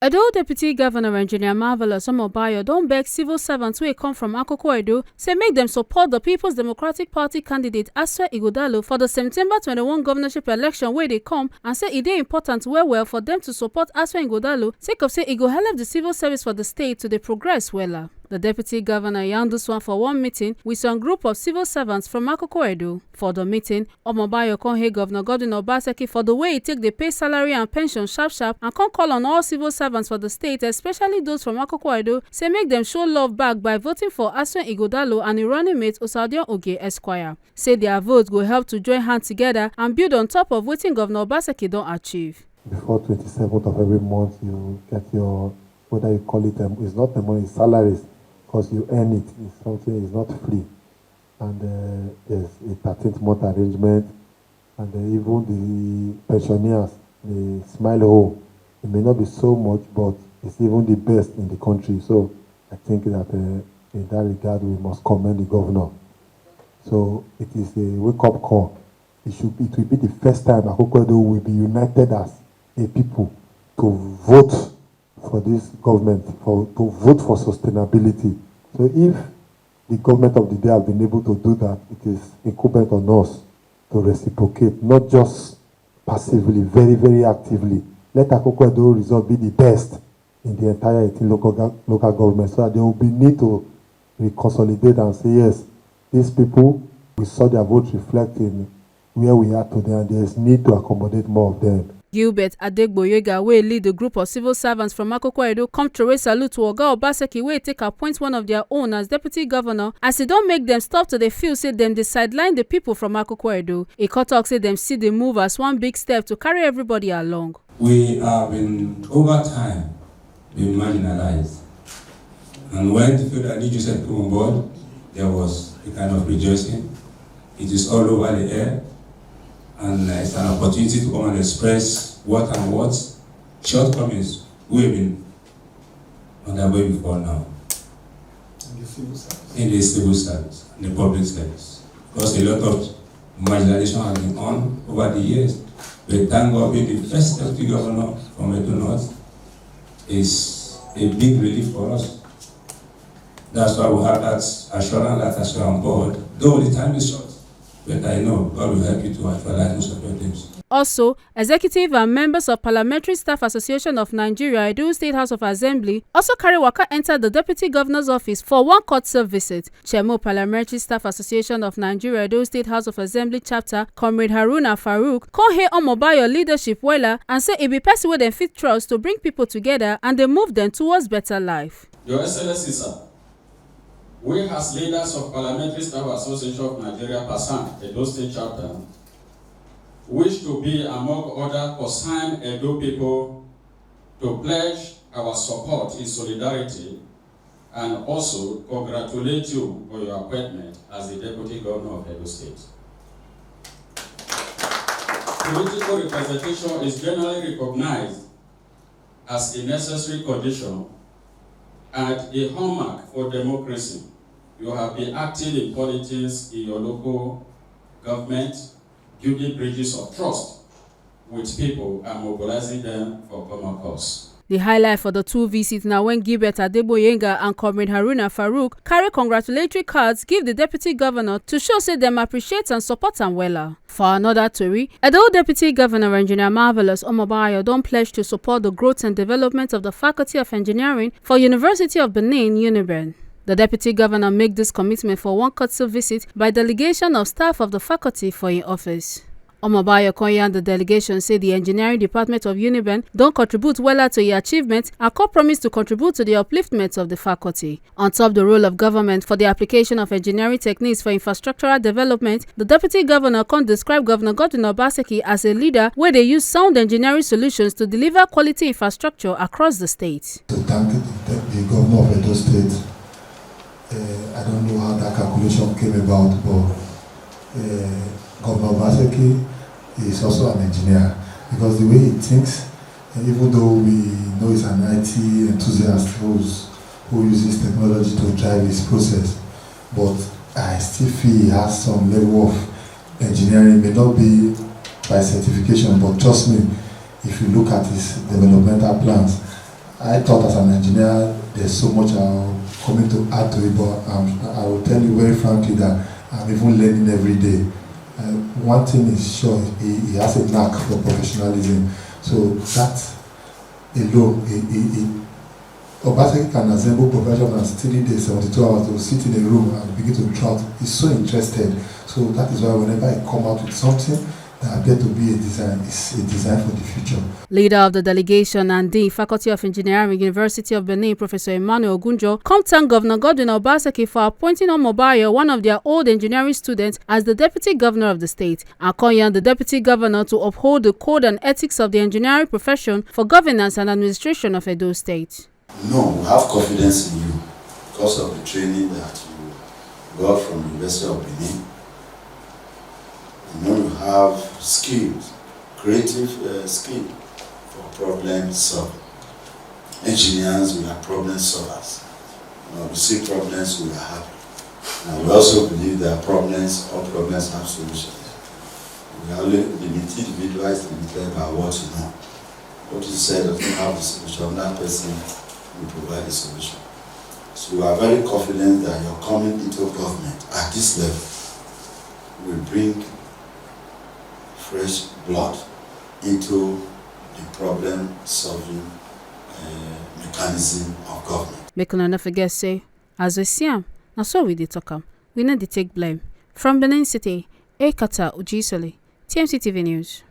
Edo Deputy Governor Engineer Marvelous Omobayo don beg civil servants wey come from Akoko Edo say make dem support the People's Democratic Party candidate Asue for the September 21 governorship election wey dey come, and say e dey important well for dem to support Asue sake of say e go help the civil service for the state to dey progress wella. The Deputy Governor yarned this one for one meeting with some group of civil servants from Akoko Edo. For the meeting, Omobayo con hail Governor Godwin Obaseki for the way he take dey pay salary and pension sharp and con call on all civil servants for the state, especially those from Akoko Edo, say make dem show love back by voting for Asue and im running mate Osadion Oge Esquire. Say their vote go help to join hands together and build on top of wetin Governor Obaseki don achieve. Before 27th of every month, you get your, whether you call it, it's not the money, it's salaries. Because you earn it, it's something, it's not free. And there's a 13th month arrangement, and even the pensioners, the smile hole, it may not be so much, but it's even the best in the country. So I think that in that regard, we must commend the governor. So it is a wake-up call. It will be the first time Akoko Edo will be united as a people to vote for this government, to vote for sustainability. So if the government of the day have been able to do that, it is incumbent on us to reciprocate, not just passively, very actively. Let Akoko Edo result be the best in the entire 18 local government, so that there will be need to reconsolidate and say, yes, these people, we saw their vote reflecting where we are today, and there is need to accommodate more of them. Gilbert Adegboyega, wey lead the group of civil servants from Akoko Edo, come throw a salute to Oga Obaseki, wey take appoint one of their own as deputy governor, as e don make them stop to dey feel say dem dey sideline the people from Akoko Edo. E come talk say dem see the move as one big step to carry everybody along. We have been, over time, been marginalized. And when the federal legislature came on board, there was a kind of rejoicing. It is all over the air. And it's an opportunity to come and express what shortcomings we've been on the way before now. In the civil service, in the public service. Because a lot of marginalization has been on over the years. But thank God, being the first deputy governor from Edo North is a big relief for us. That's why we have that assurance that as we're on board, though the time is short. But I know God will help you to actualize most of your dreams. Also, executive and members of Parliamentary Staff Association of Nigeria, Edo State House of Assembly, also carry waka enter the Deputy Governor's office for one courtesy visit. Chairman Parliamentary Staff Association of Nigeria, Edo State House of Assembly chapter, Comrade Haruna Farouk, con hail Omobayo leadership wella and say e be person wey dem fit trust to bring people together and dey move them towards better life. Your Excellency, sir, we as leaders of Parliamentary Staff Association of Nigeria, PASAN, Edo State Chapter, wish to be among other concerned Edo people to pledge our support in solidarity and also congratulate you for your appointment as the Deputy Governor of Edo State. Political representation is generally recognized as a necessary condition and a hallmark for democracy. You have been active in politics in your local government, building bridges of trust with people and mobilizing them for common cause. The highlight for the two visits now when Gilbert Adegboyega and Comrade Haruna Farouk carry congratulatory cards give the Deputy Governor to show say them appreciate and support am wella. For another story, Edo Deputy Governor Engineer Marvelous Omobayo don pledge to support the growth and development of the Faculty of Engineering for University of Benin, UNIBEN. The Deputy Governor made this commitment for one courtesy visit by delegation of staff of the faculty for in office. Omobayo Konya, the delegation, say the engineering department of UNIBEN don't contribute well to your achievements and promise to contribute to the upliftment of the faculty. On top the role of government for the application of engineering techniques for infrastructural development, the Deputy Governor can describe Governor Godwin Obaseki as a leader where they use sound engineering solutions to deliver quality infrastructure across the state. To thank the Governor of Edo State. I don't know how that calculation came about, but Governor Obaseki is also an engineer, because the way he thinks, even though we know he's an IT enthusiast who uses technology to drive his process, but I still feel he has some level of engineering. It may not be by certification, but trust me, if you look at his developmental plans, I thought as an engineer there's so much coming to add to it, but I will tell you very frankly that I'm even learning every day. One thing is sure, he has a knack for professionalism. So that alone, Obaseki can assemble professionals 3 days, 72 hours to sit in a room and begin to trout. He's so interested. So that is why whenever I come out with something that appears to be a design, it's a design for the future. Leader of the delegation and Dean, Faculty of Engineering, University of Benin, Professor Emmanuel Ogunjo, thanked Governor Godwin Obaseki for appointing Omobayo, one of their old engineering students, as the deputy governor of the state, and calling the deputy governor to uphold the code and ethics of the engineering profession for governance and administration of Edo State. No, we have confidence in you because of the training that you got from the University of Benin. You know you have skills, creative skill for problem solving. Engineers, we are problem solvers. We see problems, we are happy. And we also believe that problems, all problems have solutions. We are only limited, individuals limited by what you know. What you said doesn't have the solution, that person will provide the solution. So we are very confident that your coming into government at this level will bring fresh blood into the problem solving mechanism of government. Make una no forget say, as we see am, na so we dey talk am. We no dey take blame. From Benin City, Ekata Ujisoli, TMC TV News.